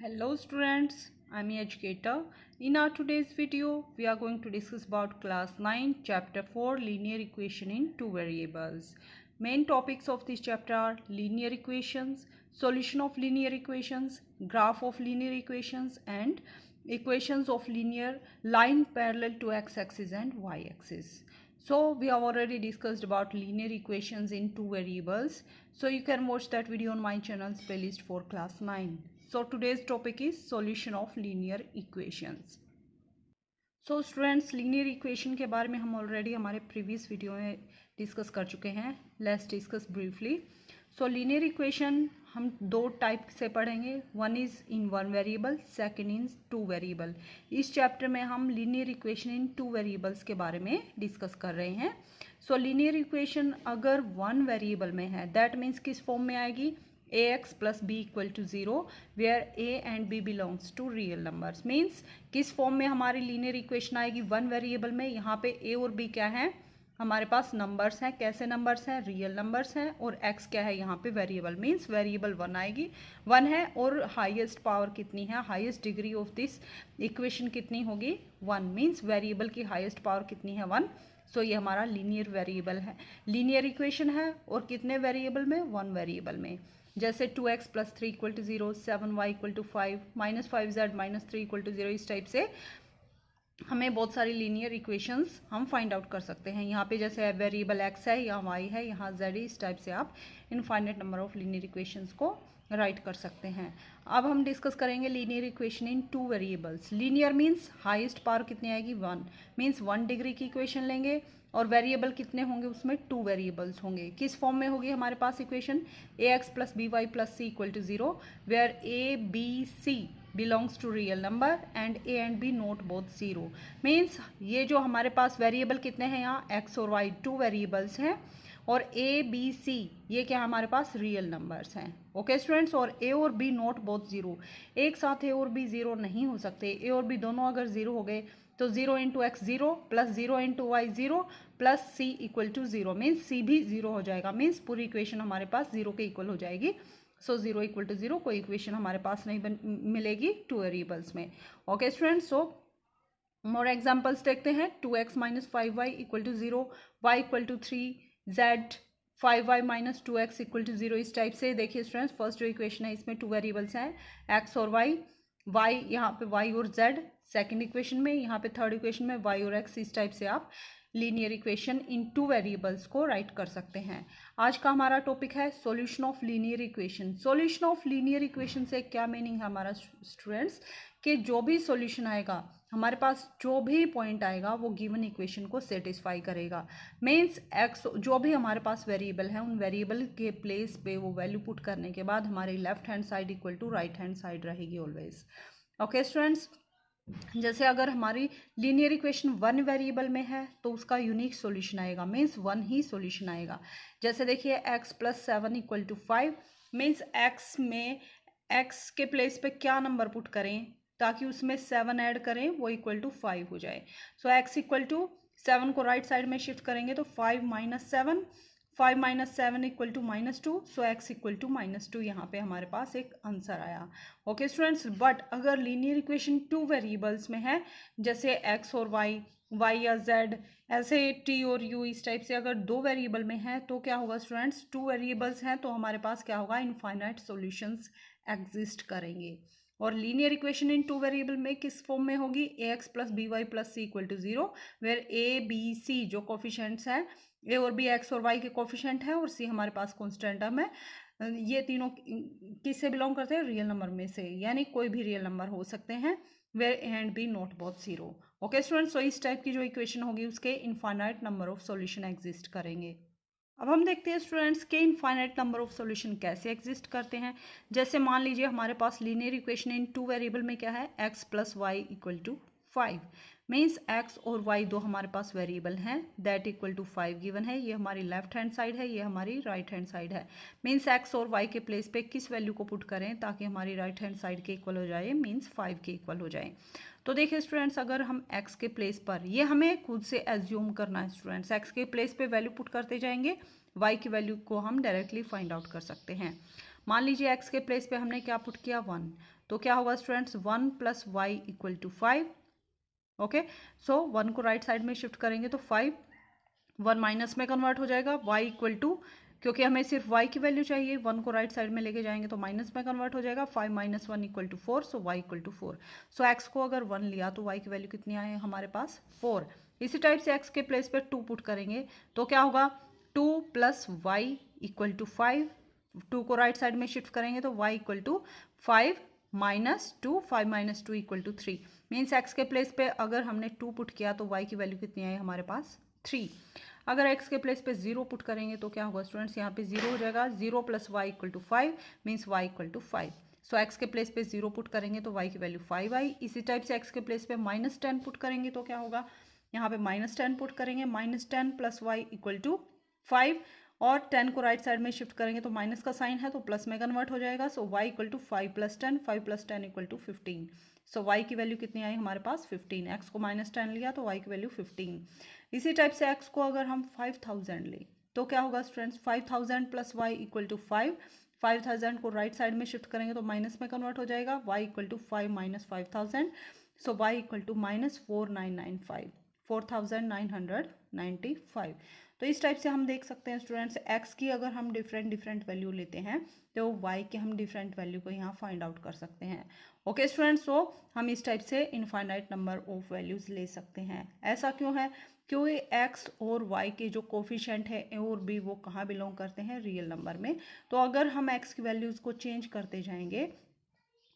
Hello students, I'm your educator. In our today's video, we are going to discuss about class 9 chapter 4 linear equation in two variables. Main topics of this chapter are linear equations, solution of linear equations, graph of linear equations and equations of linear line parallel to x-axis and y-axis. So we have already discussed about linear equations in two variables. So you can watch that video on my channel's playlist for class 9. So today's topic is solution of linear equations. So students, linear equation के बारे में हम already हमारे previous video में discuss कर चुके हैं. Let's discuss briefly. So linear equation हम दो टाइप से पढ़ेंगे. One is in one variable, second in two variable. इस चैप्टर में हम linear equation in two variables के बारे में डिस्कस कर रहे हैं. सो लीनियर इक्वेशन अगर वन वेरिएबल में है दैट मीन्स किस फॉर्म में आएगी? ax plus b equal to 0 where a and b belongs to real numbers. Means किस फॉर्म में हमारी लीनियर इक्वेशन आएगी वन वेरिएबल में? यहाँ पे a और b क्या है हमारे पास? नंबर्स हैं. कैसे नंबर्स हैं? रियल नंबर्स हैं. और x क्या है यहाँ पे? वेरिएबल. मीन्स वेरिएबल वन आएगी, वन है. और हाईएस्ट पावर कितनी है? Highest degree of this equation कितनी होगी? वन. मीन्स वेरिएबल की हाईएस्ट पावर कितनी है? वन. सो ये हमारा लीनियर वेरिएबल है, लीनियर इक्वेशन है. और कितने वेरिएबल में? वन वेरिएबल में. जैसे 2x plus 3 equal to 0, 7y equal to 5, -5z minus 3 equal to 0. इस टाइप से हमें बहुत सारी लीनियर इक्वेशंस हम फाइंड आउट कर सकते हैं. यहाँ पे जैसे वेरिएबल x है, यहाँ y है, यहाँ z है. इस टाइप से आप infinite number of linear equations को राइट कर सकते हैं. अब हम डिस्कस करेंगे linear equation in two variables. Linear means highest power कितनी आएगी? वन. मीन्स वन डिग्री की इक्वेशन लेंगे और वेरिएबल कितने होंगे उसमें? टू वेरिएबल्स होंगे. किस फॉर्म में होगी हमारे पास equation? ax plus B Y plus C equal to 0 where a b c belongs to real number and a and b not both 0. Means ये जो हमारे पास वेरिएबल कितने हैं यहाँ? x और y टू वेरिएबल्स हैं और a b c ये क्या हमारे पास? रियल नंबर्स हैं. Okay students. और a और b नॉट बोथ 0. एक साथ a और b 0 नहीं हो सकते. a और b दोनों अगर 0 हो गए तो 0 into X 0 plus 0 into Y 0 plus C equal to 0. Means C भी 0 हो जाएगा. मीन्स पूरी इक्वेशन हमारे पास 0 के इक्वल हो जाएगी. सो 0 इक्वल टू 0 कोई इक्वेशन हमारे पास नहीं मिलेगी टू वेरिएबल्स में. Okay students. So more examples देखते हैं. 2x minus 5y equal to 0, y equal to 3, z 5y minus 2x equal to 0. इस टाइप से देखिए स्टूडेंट्स, फर्स्ट जो इक्वेशन है इसमें टू वेरिएबल्स हैं x और y यहाँ पे y और z. सेकेंड इक्वेशन में, यहाँ पे थर्ड इक्वेशन में y और x. इस टाइप से आप linear equation in two variables को राइट कर सकते हैं. आज का हमारा टॉपिक है solution of linear equation. Solution of linear equation से क्या मीनिंग है हमारा स्टूडेंट्स? कि जो भी सॉल्यूशन आएगा हमारे पास, जो भी पॉइंट आएगा वो गिवन इक्वेशन को सेटिस्फाई करेगा. मीन्स एक्स जो भी हमारे पास वेरिएबल है उन वेरिएबल के प्लेस पे वो वैल्यू पुट करने के बाद हमारी left hand side equal to right hand side रहेगी ऑलवेज. Okay students. जैसे अगर हमारी लीनियर इक्वेशन वन वेरिएबल में है तो उसका यूनिक सॉल्यूशन आएगा. मीन्स वन ही सॉल्यूशन आएगा. जैसे देखिए x plus 7 equal to 5. Means x में x के प्लेस पे क्या नंबर पुट करें ताकि उसमें 7 ऐड करें वो इक्वल टू 5 हो जाए. सो x इक्वल टू 7 को राइट साइड में शिफ्ट करेंगे तो 5 minus 7, 5 minus 7 equal to -2. So x equal to -2. यहाँ पे हमारे पास एक आंसर आया. Okay students. बट अगर लीनियर इक्वेशन टू वेरिएबल्स में है जैसे x और y या z, ऐसे t और u, इस टाइप से अगर दो वेरिएबल में है तो क्या होगा स्टूडेंट्स? टू वेरिएबल्स हैं तो हमारे पास क्या होगा? इनफाइनाइट सॉल्यूशंस एग्जिस्ट करेंगे. और linear equation in two variable में किस फॉर्म में होगी? ax plus B Y plus C equal to 0 where a b c जो कोफिशिएंट्स हैं, a और b x और y के कोफिशिएंट है और c हमारे पास कांस्टेंट टर्म है. ये तीनों किससे बिलोंग करते हैं? रियल नंबर में से. यानी कोई भी रियल नंबर हो सकते हैं where a and b not both 0. Okay students. So इस टाइप की जो इक्वेशन होगी उसके infinite number of solution exist करेंगे. अब हम देखते हैं स्टूडेंट्स के infinite number of solution exist एग्जिस्ट करते हैं. जैसे मान लीजिए हमारे पास linear equation in two variable में क्या है? x plus Y equal to 5. Means x और y दो हमारे पास वेरिएबल हैं दैट इक्वल टू 5 गिवन है. ये हमारी लेफ्ट हैंड साइड है, ये हमारी राइट हैंड साइड है. मीन्स x और y के प्लेस पे किस वैल्यू को पुट करें ताकि हमारी राइट हैंड साइड के इक्वल हो जाए? मीन्स 5 के इक्वल हो जाए. तो देखिए स्टूडेंट्स, अगर हम x के प्लेस पर, ये हमें खुद से एज्यूम करना है स्टूडेंट्स, x के प्लेस पे वैल्यू पुट करते जाएंगे, y की वैल्यू को हम डायरेक्टली फाइंड आउट कर सकते हैं. मान लीजिए x के प्लेस पे हमने क्या पुट किया? 1. तो क्या होगा स्टूडेंट्स 1 + y = 5। ओके, सो 1 को राइट साइड में शिफ्ट करेंगे तो 5, 1 माइनस में कन्वर्ट हो जाएगा, y = क्योंकि हमें सिर्फ y की वैल्यू चाहिए, 1 को राइट साइड में लेके जाएंगे तो माइनस में कन्वर्ट हो जाएगा, 5 - 1 = 4, सो y = 4। सो x को अगर 1 लिया तो y की वैल्यू कितनी आए हमारे पास 4। इसी टाइप से x के प्लेस पे 2 पुट करेंगे तो क्या होगा 2 + y = 5, 2 को राइट साइड में शिफ्ट करेंगे तो y = 5 - 2, 5 - 2 = 3। मीन्स x के प्लेस पे अगर हमने 2 पुट किया तो y की वैल्यू कितनी आई हमारे पास 3। अगर x के प्लेस पे 0 पुट करेंगे तो क्या होगा स्टूडेंट्स, यहाँ पे 0 हो जाएगा, 0 + y = 5 मीन्स y = 5। सो x के प्लेस पे 0 पुट करेंगे तो y की वैल्यू 5 आई। इसी टाइप से x के प्लेस पे -10 पुट करेंगे तो क्या होगा, यहाँ पे -10 पुट करेंगे, -10 + y = 5 और 10 को राइट साइड में शिफ्ट करेंगे तो माइनस का साइन है तो प्लस में कन्वर्ट हो जाएगा। सो y = 5 + 10, 5 + 10 = 15। सो y की वैल्यू कितनी आई हमारे पास 15। x को -10 लिया तो y की वैल्यू 15। इसी टाइप से x को अगर हम 5000 लें तो क्या होगा स्टूडेंट्स, 5000 + y = 5, 5000 को राइट साइड में शिफ्ट करेंगे तो माइनस में कन्वर्ट हो जाएगा, y = 5 - 5000, सो y = -4995, 4995। तो इस टाइप से हम देख सकते हैं स्टूडेंट्स, x की अगर हम डिफरेंट वैल्यू लेते हैं तो y के हम डिफरेंट वैल्यू को यहाँ फाइंड आउट कर सकते हैं। ओके स्टूडेंट्स, सो हम इस टाइप से इनफाइनाइट नंबर ऑफ वैल्यूज ले सकते हैं। ऐसा क्यों है, क्योंकि x और y के जो कोफिशिएंट है a और b वो कहाँ बिलोंग करते हैं, रियल नंबर में। तो अगर हम x की वैल्यूज़ को चेंज करते जाएंगे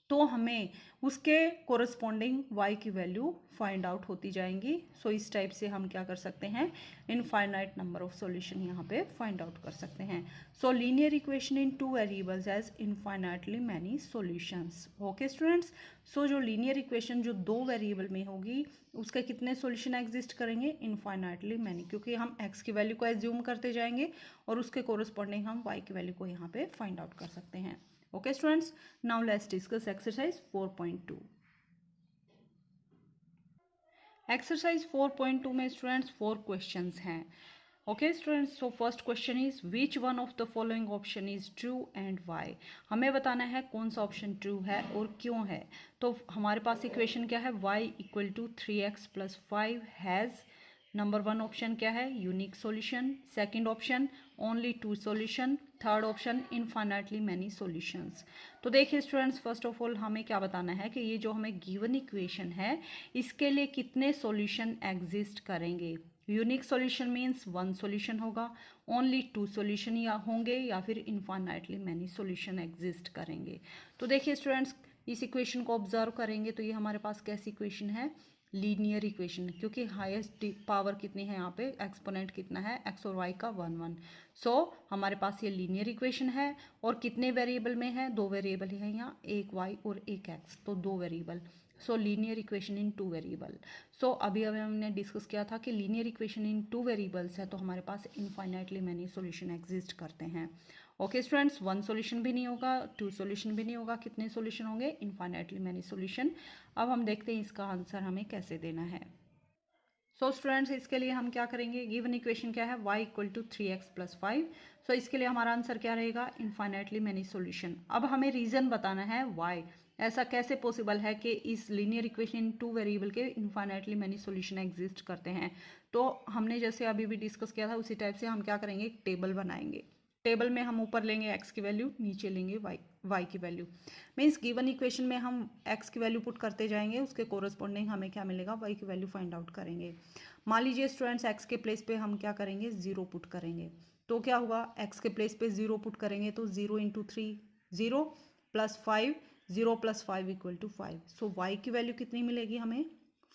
तो हमें उसके कोरस्पॉन्डिंग y की वैल्यू फाइंड आउट होती जाएंगी। सो इस टाइप से हम क्या कर सकते हैं, इनफाइनाइट नंबर ऑफ सॉल्यूशन यहाँ पे फाइंड आउट कर सकते हैं। So linear equation in 2 variables has infinitely many solutions. Okay students, so जो लीनियर इक्वेशन जो 2 वेरिएबल में होगी उसके कितने सॉल्यूशन एग्जिस्ट करेंगे, इनफाइनाइटली मैनी, क्योंकि हम x की वैल्यू को एज्यूम करते जाएंगे और उसके कोरस्पॉन्डिंग हम y की वैल्यू को यहाँ पे फाइंड आउट कर सकते हैं। Okay students, now let's discuss exercise 4.2. Exercise 4.2 में students 4 questions हैं। Okay students, so first question is which one of the following option is true and why। हमें बताना है कौन सा ऑप्शन ट्रू है और क्यों है। तो हमारे पास इक्वेशन क्या है, y = 3x + 5 has, number 1 option क्या है, unique solution, second option only 2 solution, third option infinitely many solutions. तो देखिए स्टूडेंट्स, फर्स्ट ऑफ ऑल हमें क्या बताना है कि ये जो हमें गिवन इक्वेशन है इसके लिए कितने सॉल्यूशन एग्जिस्ट करेंगे। यूनिक सॉल्यूशन मीन्स 1 सॉल्यूशन होगा, ओनली 2 सॉल्यूशन या होंगे, या फिर इनफाइनाइटली मैनी सॉल्यूशन एग्जिस्ट करेंगे। तो देखिए स्टूडेंट्स, इस इक्वेशन को ऑब्जर्व करेंगे तो ये हमारे पास कैसी इक्वेशन है, लीनियर इक्वेशन, क्योंकि हाईएस्ट पावर कितनी है यहाँ पे, एक्सपोनेंट कितना है, x और y का 1 1। सो हमारे पास ये लीनियर इक्वेशन है और कितने वेरिएबल में है, 2 वेरिएबल है यहाँ, एक y और एक x, तो 2 variable. So linear equation in 2 variable. So अभी हमने डिस्कस किया था कि लीनियर इक्वेशन इन 2 वेरिएबल्स है तो हमारे पास इनफाइनाइटली मैनी सॉल्यूशन एग्जिस्ट करते हैं। ओके स्टूडेंट्स, 1 सॉल्यूशन भी नहीं होगा, 2 सॉल्यूशन भी नहीं होगा, कितने सॉल्यूशन होंगे, इनफाइनाइटली मैनी सॉल्यूशन। अब हम देखते हैं इसका आंसर हमें कैसे देना है। सो स्टूडेंट्स, इसके लिए हम क्या करेंगे, गिवन इक्वेशन क्या है, y = 3x + 5। सो इसके लिए हमारा आंसर क्या रहेगा, इनफाइनाइटली मैनी सॉल्यूशन। अब हमें रीज़न बताना है y, ऐसा कैसे पॉसिबल है कि इस लीनियर इक्वेशन इन 2 वेरिएबल के इनफाइनाइटली मैनी सॉल्यूशन एग्जिस्ट करते हैं। तो हमने जैसे अभी भी डिस्कस किया था उसी टाइप से हम क्या करेंगे, एक टेबल बनाएंगे। टेबल में हम ऊपर लेंगे x की वैल्यू, नीचे लेंगे y की वैल्यू। मीन्स गिवन इक्वेशन में हम x की वैल्यू पुट करते जाएंगे, उसके कोरस्पॉन्डिंग हमें क्या मिलेगा, y की वैल्यू फाइंड आउट करेंगे। मान लीजिए स्टूडेंट्स, x के प्लेस पे हम क्या करेंगे, 0 पुट करेंगे तो क्या होगा, x के प्लेस पे 0 पुट करेंगे तो 0 × 3 0 + 5, 0 + 5 = 5। सो y की वैल्यू कितनी मिलेगी हमें,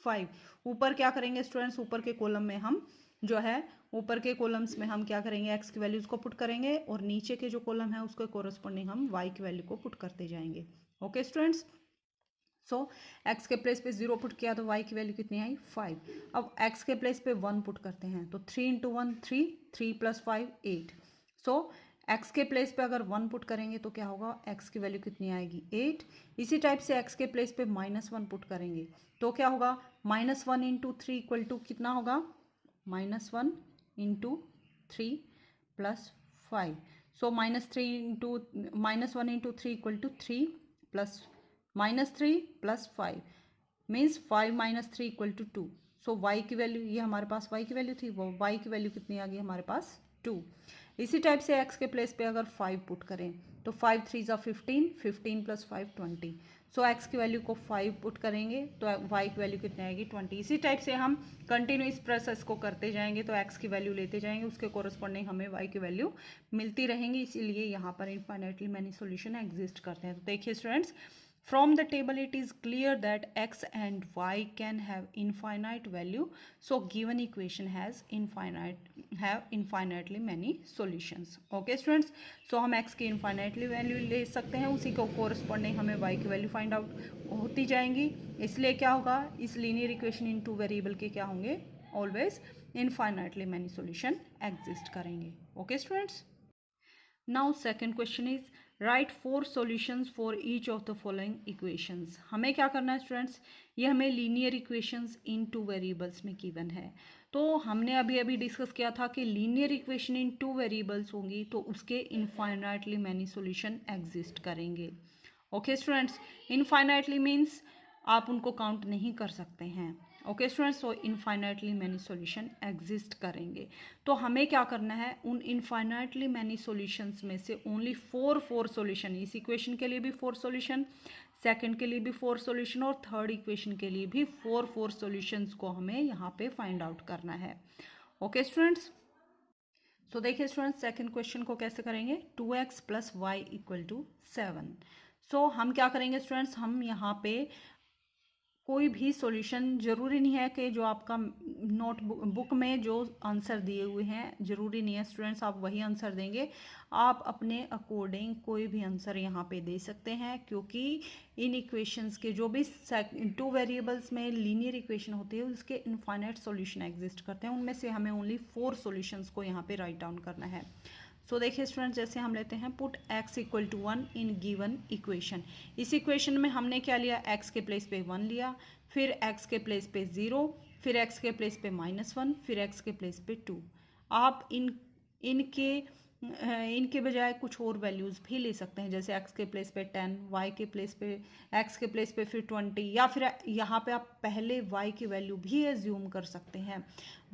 5। ऊपर क्या करेंगे स्टूडेंट्स, ऊपर के कॉलम में हम जो है, ऊपर के कॉलम्स में हम क्या करेंगे, x की वैल्यूज़ को पुट करेंगे और नीचे के जो कॉलम है उसके कोरस्पॉन्डिंग हम y की वैल्यू को पुट करते जाएंगे। ओके स्टूडेंट्स, सो x के प्लेस पे 0 पुट किया तो y की वैल्यू कितनी आई, 5। अब x के प्लेस पे 1 पुट करते हैं तो 3 × 1 3, 3 + 5 8। सो x के प्लेस पे अगर 1 पुट करेंगे तो क्या होगा, x की वैल्यू कितनी आएगी, 8। इसी टाइप से x के प्लेस पे -1 पुट करेंगे तो क्या होगा, -1 × 3 = कितना होगा, -1 × 3 + 5। सो -1 × 3 = 3 + -3 + 5 मीन्स 5 - 3 = 2। सो y की वैल्यू, ये हमारे पास y की वैल्यू थी, वो y की वैल्यू कितनी आ गई हमारे पास 2। इसी टाइप से x के प्लेस पे अगर 5 पुट करें तो 5 3 ज़ा 15, 15 + 5 20। सो x की वैल्यू को 5 पुट करेंगे तो y की वैल्यू कितनी आएगी 20। इसी टाइप से हम कंटिन्यू इस प्रोसेस को करते जाएंगे तो x की वैल्यू लेते जाएंगे, उसके कोरस्पॉन्डिंग हमें y की वैल्यू मिलती रहेंगी। इसीलिए यहाँ पर इनफाइनाइटली मैनी सॉल्यूशन एग्जिस्ट करते हैं। तो देखिए students, from the table it is clear that x and y can have infinite value, so given equation has infinitely many solutions. Okay students, so हम x की infinitely value ले सकते हैं, उसी को corresponding हमें y की value find out होती जाएंगी। इसलिए क्या होगा, इस linear equation in two variable के क्या होंगे, always infinitely many solution exist करेंगे। Okay students, now second question is write 4 solutions for each of the following equations। हमें क्या करना है स्टूडेंट्स, ये हमें linear equations in to variables में गिवन है। तो हमने अभी अभी डिस्कस किया था कि linear equation in two variables होंगी तो उसके इनफाइनाइटली मैनी सॉल्यूशन एग्जिस्ट करेंगे। ओके स्टूडेंट्स, इनफाइनाइटली मीन्स आप उनको काउंट नहीं कर सकते हैं। ओके स्टूडेंट्स, सो इनफाइनाइटली मैनी सॉल्यूशन एग्जिस्ट करेंगे। तो हमें क्या करना है, उन इनफाइनाइटली मैनी सॉल्यूशंस में से ओनली 4 सॉल्यूशन, इस इक्वेशन के लिए भी 4 सॉल्यूशन, सेकंड के लिए भी 4 सॉल्यूशन और थर्ड इक्वेशन के लिए भी 4 सॉल्यूशंस को हमें यहाँ पे फाइंड आउट करना है। ओके स्टूडेंट्स, सो देखिए स्टूडेंट्स, सेकंड क्वेश्चन को कैसे करेंगे, 2x + y = 7। सो हम क्या करेंगे स्टूडेंट्स, हम यहाँ पे कोई भी सॉल्यूशन, ज़रूरी नहीं है कि जो आपका नोटबुक में जो आंसर दिए हुए हैं, ज़रूरी नहीं है स्टूडेंट्स आप वही आंसर देंगे। आप अपने अकॉर्डिंग कोई भी आंसर यहाँ पे दे सकते हैं, क्योंकि इन इक्वेशंस के जो भी 2 वेरिएबल्स में लीनियर इक्वेशन होती है उसके इनफाइनाइट सॉल्यूशन एग्जिस्ट करते हैं, उनमें से हमें ओनली 4 सॉल्यूशंस को यहाँ पे राइट डाउन करना है। सो देखिए स्टूडेंट्स, जैसे हम लेते हैं put x = 1 in given equation. इस इक्वेशन में हमने क्या लिया, x के प्लेस पे 1 लिया, फिर x के प्लेस पे 0, फिर x के प्लेस पे -1, फिर x के प्लेस पे 2। आप इनके बजाय कुछ और वैल्यूज़ भी ले सकते हैं, जैसे x के प्लेस पे 10, y के प्लेस पे, x के प्लेस पे फिर 20, या फिर यहाँ पे आप पहले y की वैल्यू भी एज्यूम कर सकते हैं।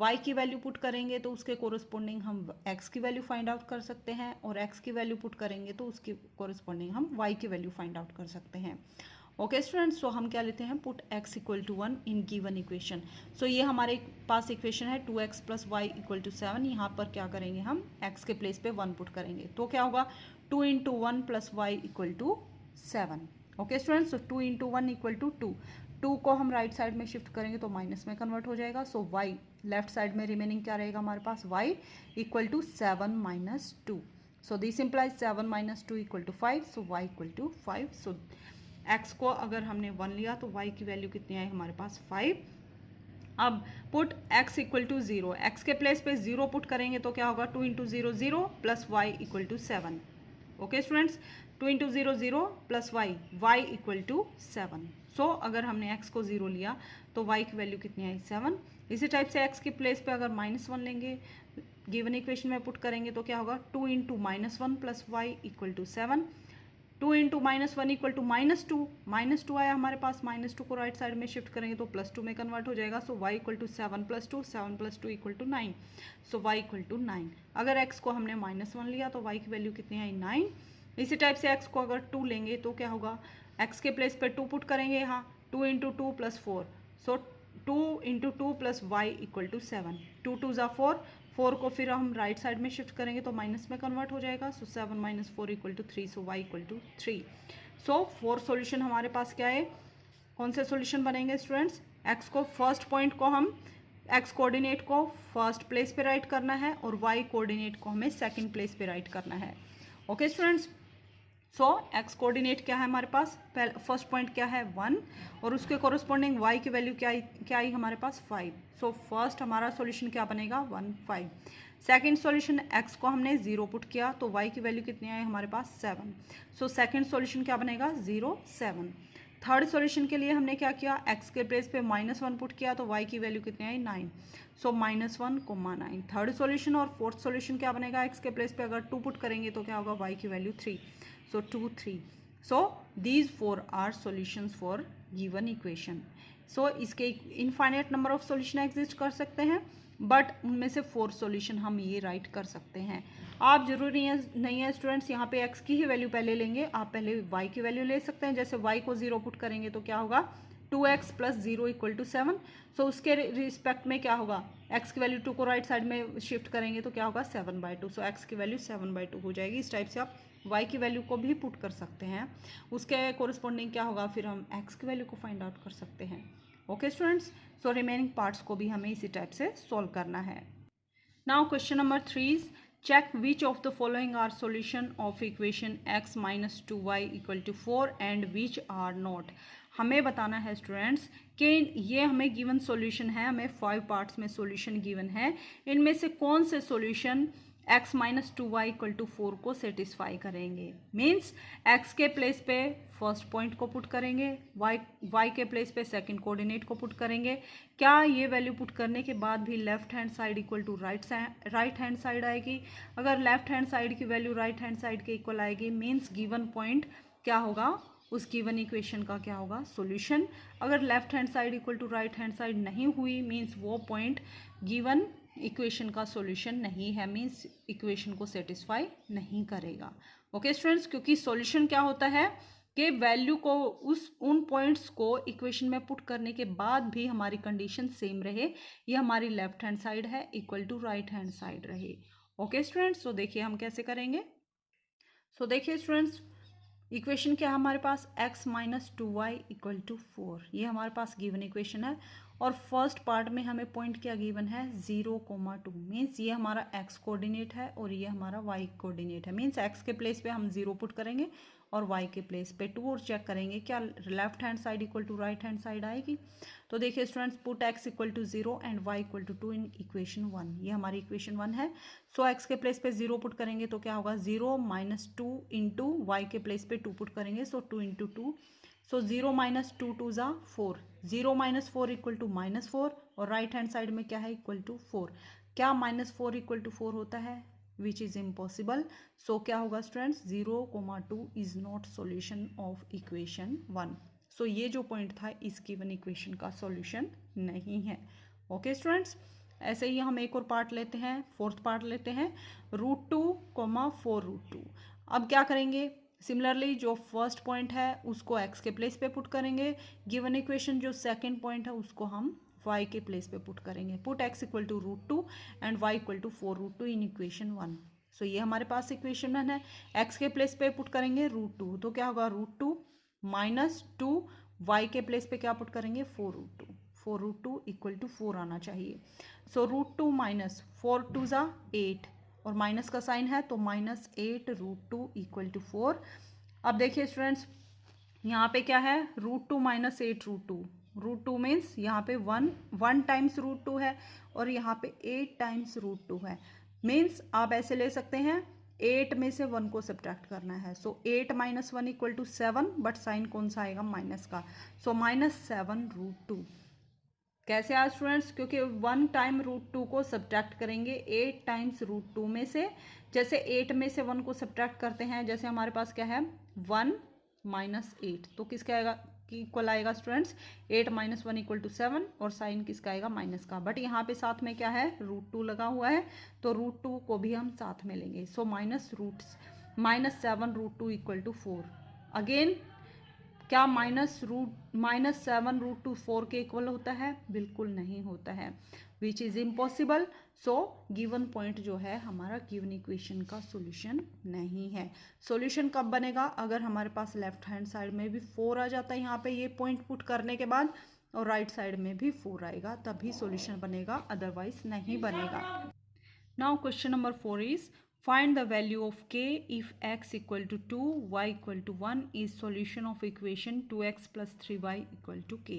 y की वैल्यू पुट करेंगे तो उसके कोरस्पॉन्डिंग हम x की वैल्यू फाइंड आउट कर सकते हैं, और x की वैल्यू पुट करेंगे तो उसके कोरस्पॉन्डिंग हम y की वैल्यू फाइंड आउट कर सकते हैं। ओके स्टूडेंट्स, सो हम क्या लेते हैं, put x = 1 in given equation. So ये हमारे पास इक्वेशन है 2x + y = 7। यहाँ पर क्या करेंगे, हम x के प्लेस पे 1 पुट करेंगे तो क्या होगा, 2 × 1 + y = 7। ओके स्टूडेंट्स, सो 2 × 1 = 2। 2 को हम राइट साइड में शिफ्ट करेंगे तो माइनस में कन्वर्ट हो जाएगा। सो y लेफ्ट साइड में रिमेनिंग क्या रहेगा हमारे पास, y = 7 - 2। So this implies 7 - 2 = 5। So y = 5। So x को अगर हमने 1 लिया तो y की वैल्यू कितनी आई हमारे पास 5। अब पुट x = 0, x के प्लेस पे 0 पुट करेंगे तो क्या होगा, 2 × 0 0 + y = 7। Okay students, 2 × 0 0 + y = 7। सो अगर हमने x को 0 लिया तो y की वैल्यू कितनी आई 7। इसी टाइप से x के प्लेस पे अगर -1 लेंगे, गिवन इक्वेशन में पुट करेंगे तो क्या होगा, 2 × -1 + y = 7। 2 × -1 = -2 आया हमारे पास, -2 को राइट साइड में शिफ्ट करेंगे तो +2 में कन्वर्ट हो जाएगा। सो y = 7 + 2, 7 + 2 = 9। सो y = 9। अगर x को हमने -1 लिया तो y की वैल्यू कितनी आई 9। इसी टाइप से x को अगर 2 लेंगे तो क्या होगा, x के प्लेस पे 2 पुट करेंगे, यहाँ 2 × 2 + 4। सो 2 × 2 + y = 7। 2 2 ज़ा 4, 4 को फिर हम राइट साइड में शिफ्ट करेंगे तो माइनस में कन्वर्ट हो जाएगा। सो 7 - 4 = 3। सो y = 3। सो 4 सॉल्यूशन हमारे पास क्या है, कौन से सॉल्यूशन बनेंगे स्टूडेंट्स, x को फर्स्ट पॉइंट को हम x कोऑर्डिनेट को फर्स्ट प्लेस पे राइट करना है और y कोऑर्डिनेट को हमें सेकंड प्लेस पे राइट करना है। ओके स्टूडेंट्स, सो x कोऑर्डिनेट क्या है हमारे पास, फर्स्ट पॉइंट क्या है 1, और उसके कोरस्पॉन्डिंग y की वैल्यू क्या आई हमारे पास 5। सो फर्स्ट हमारा सॉल्यूशन क्या बनेगा 1 5। सेकंड सॉल्यूशन x को हमने 0 पुट किया तो y की वैल्यू कितनी आई हमारे पास 7। सो सेकंड सॉल्यूशन क्या बनेगा 0 7। थर्ड सॉल्यूशन के लिए हमने क्या किया, x के प्लेस पे -1 पुट किया तो y की वैल्यू कितनी आई 9। सो -1, 9। थर्ड सॉल्यूशन और फोर्थ सॉल्यूशन क्या बनेगा, x के प्लेस पे अगर 2 पुट करेंगे तो क्या होगा, y की value 3। So 2 3। So these 4 are solutions for given equation. So इसके infinite number of solution exist कर सकते हैं, बट उनमें से 4 सॉल्यूशन हम ये राइट कर सकते हैं। आप जरूरी नहीं है स्टूडेंट्स यहाँ पे x की ही वैल्यू पहले लेंगे, आप पहले y की वैल्यू ले सकते हैं। जैसे y को 0 पुट करेंगे तो क्या होगा, 2x प्लस 0 इक्वल टू 7। सो उसके रिस्पेक्ट में क्या होगा, x की वैल्यू 2 को राइट साइड में शिफ्ट करेंगे तो क्या होगा 7/2। सो x की वैल्यू 7/2 हो जाएगी। इस टाइप से आप y की वैल्यू को भी पुट कर सकते हैं, उसके कोरिस्पॉन्डिंग क्या होगा, फिर हम x की वैल्यू को फाइंड आउट कर सकते हैं। Okay students, so remaining parts को भी हमें इसी टाइप से सॉल्व करना है। Now question number 3 is check which of the following are solution of equation x minus 2y equal to 4 and which are not। हमें बताना है स्टूडेंट्स कि ये हमें गिवन सॉल्यूशन है, हमें 5 पार्ट्स में सॉल्यूशन गिवन है, इनमें से कौन से solution x minus 2y equal to 4 को सेटिस्फाई करेंगे। मीन्स x के प्लेस पे फर्स्ट पॉइंट को पुट करेंगे, y के प्लेस पे सेकंड कोऑर्डिनेट को पुट करेंगे। क्या ये वैल्यू पुट करने के बाद भी left hand side equal to right hand side आएगी। अगर लेफ्ट हैंड साइड की वैल्यू राइट हैंड साइड के इक्वल आएगी, मीन्स गिवन पॉइंट क्या होगा, उस गिवन इक्वेशन का क्या होगा, सॉल्यूशन। अगर left hand side equal to right hand side नहीं हुई, मीन्स वो पॉइंट गिवन इक्वेशन का सॉल्यूशन नहीं है, मीन्स इक्वेशन को सेटिस्फाई नहीं करेगा। ओके स्टूडेंट्स, क्योंकि सॉल्यूशन क्या होता है कि वैल्यू को उन पॉइंट्स को इक्वेशन में पुट करने के बाद भी हमारी कंडीशन सेम रहे, ये हमारी लेफ्ट हैंड साइड है equal to right hand side रहे। ओके स्टूडेंट्स, तो देखिए हम कैसे करेंगे। सो देखिए स्टूडेंट्स, इक्वेशन क्या है हमारे पास, x minus 2y equal to 4, ये हमारे पास गिवन इक्वेशन है। और फर्स्ट पार्ट में हमें पॉइंट क्या गिवन है, 0,2। मीन्स ये हमारा x कोऑर्डिनेट है और ये हमारा y कोऑर्डिनेट है। मीन्स x के प्लेस पे हम 0 पुट करेंगे और y के प्लेस पे 2, और चेक करेंगे क्या left hand side equal to right hand side आएगी। तो देखिए students, put x equal to 0 and y equal to 2 in equation 1, ये हमारी इक्वेशन 1 है। सो x के प्लेस पे 0 पुट करेंगे तो क्या होगा, 0 माइनस 2 इंटू वाई के प्लेस पे 2 पुट करेंगे, सो 2 इंटू 2। सो 0 माइनस 2 2 ज़ा 4, 0 माइनस 4 इक्वल टू -4, और राइट हैंड साइड में क्या है, इक्वल टू 4। क्या -4 इक्वल टू 4 होता है, विच इज़ इम्पॉसिबल। सो क्या होगा students, 0,2 is not solution of equation 1। So ये जो पॉइंट था इस गिवन इक्वेशन का सॉल्यूशन नहीं है। ओके स्टूडेंट्स, ऐसे ही हम एक और पार्ट लेते हैं, फोर्थ पार्ट लेते हैं, √2, 4√2। अब क्या करेंगे, सिमिलरली जो फर्स्ट पॉइंट है उसको x के प्लेस पे पुट करेंगे, गिवन इक्वेशन जो सेकंड पॉइंट है उसको हम y के प्लेस पे पुट करेंगे। Put x equal to √2 and y equal to 4√2 in equation 1। So ये हमारे पास इक्वेशन 1 है। x के प्लेस पे पुट करेंगे √2, तो क्या होगा, √2 माइनस 2, y के प्लेस पे क्या पुट करेंगे, 4√2, 4√2 इक्वल टू 4 आना चाहिए। सो √2 माइनस 4 2 ज़ा 8, और माइनस का साइन है तो -8√2 इक्वल टू 4। अब देखिए स्टूडेंट्स, यहाँ पे क्या है, √2 माइनस 8√2, √2 मीन्स यहाँ पे 1 टाइम्स √2 है और यहाँ पे 8 टाइम्स √2 है। मीन्स आप ऐसे ले सकते हैं, 8 में से 1 को सब्ट्रैक्ट करना है। So 8 minus 1 equal to 7, but sign कौन सा आएगा, माइनस का। सो -7√2 कैसे आया स्टूडेंट्स, क्योंकि 1 टाइम √2 को सब्ट्रैक्ट करेंगे 8 टाइम्स √2 में से। जैसे 8 में से 1 को सब्ट्रैक्ट करते हैं, जैसे हमारे पास क्या है 1 माइनस 8, तो किसका आएगा, इक्वल आएगा स्टूडेंट्स 8 माइनस 1 इक्वल टू 7, और साइन किसका आएगा, माइनस का। बट यहाँ पे साथ में क्या है, √2 लगा हुआ है, तो √2 को भी हम साथ में लेंगे। सो -7√2 इक्वल टू 4। अगेन क्या -7√2 4 के इक्वल होता है, बिल्कुल नहीं होता है, which is impossible. So given point जो है हमारा गिवन इक्वेशन का सॉल्यूशन नहीं है। सॉल्यूशन कब बनेगा, अगर हमारे पास लेफ्ट हैंड साइड में भी 4 आ जाता है यहाँ पे ये पॉइंट पुट करने के बाद, और राइट साइड में भी 4 आएगा, तभी सॉल्यूशन बनेगा, अदरवाइज नहीं बनेगा। Now question number 4 is find the value of k if x equal to 2 y equal to 1 is solution of equation 2x plus 3y equal to k।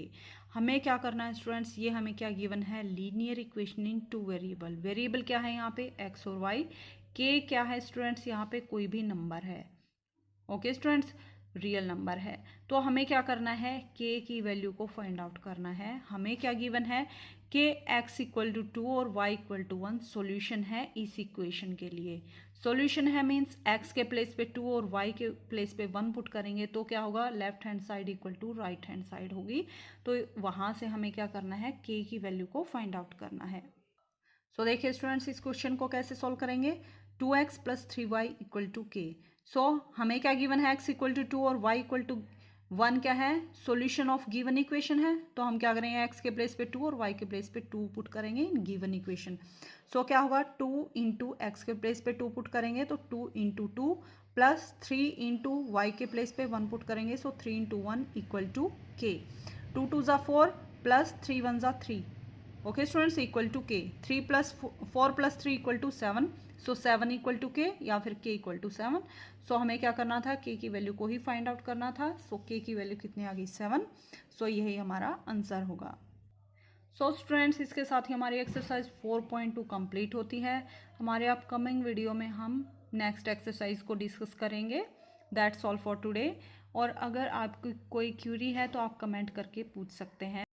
हमें क्या करना है स्टूडेंट्स, ये हमें क्या गिवन है, linear equation in 2 variable. Variable क्या है यहाँ पे, x और y। k क्या है स्टूडेंट्स, यहाँ पे कोई भी नंबर है। ओके स्टूडेंट्स, रियल नंबर है। तो हमें क्या करना है, k की वैल्यू को फाइंड आउट करना है। हमें क्या गिवन है, कि x इक्वल टू 2 और y इक्वल टू 1 सोल्यूशन है इस इक्वेशन के लिए। सॉल्यूशन है मीन्स x के प्लेस पे 2 और y के प्लेस पे 1 पुट करेंगे तो क्या होगा, left hand side equal to right hand side होगी। तो वहाँ से हमें क्या करना है, k की वैल्यू को फाइंड आउट करना है। सो देखिए स्टूडेंट्स, इस क्वेश्चन को कैसे सॉल्व करेंगे। 2x plus 3y equal to k। So हमें क्या गिवन है, x इक्वल टू 2 और y इक्वल टू 1 क्या है, सॉल्यूशन ऑफ गिवन इक्वेशन है। तो हम क्या करेंगे, x के प्लेस पे 2 और y के प्लेस पे 2 पुट करेंगे इन गिवन इक्वेशन। सो क्या होगा, 2 इंटू एक्स के प्लेस पे 2 पुट करेंगे तो 2 इंटू 2 प्लस 3 इंटू वाई के प्लेस पे 1 पुट करेंगे। सो 3 इंटू 1 इक्वल टू k। 2 2 ज़ा 4 प्लस 3 1 ज़ा 3। Okay students, equal to k। 3 plus 4 plus 3 equal to 7। So 7 equal to k या फिर k इक्वल टू 7। सो हमें क्या करना था, k की वैल्यू को ही फाइंड आउट करना था। सो k की वैल्यू कितनी आ गई, 7। सो यही हमारा आंसर होगा। सो स्टूडेंट्स, इसके साथ ही हमारी एक्सरसाइज 4.2 कंप्लीट होती है। हमारे अपकमिंग वीडियो में हम नेक्स्ट एक्सरसाइज को डिस्कस करेंगे। That's all for today. और अगर आपकी कोई क्यूरी है तो आप कमेंट करके पूछ सकते हैं।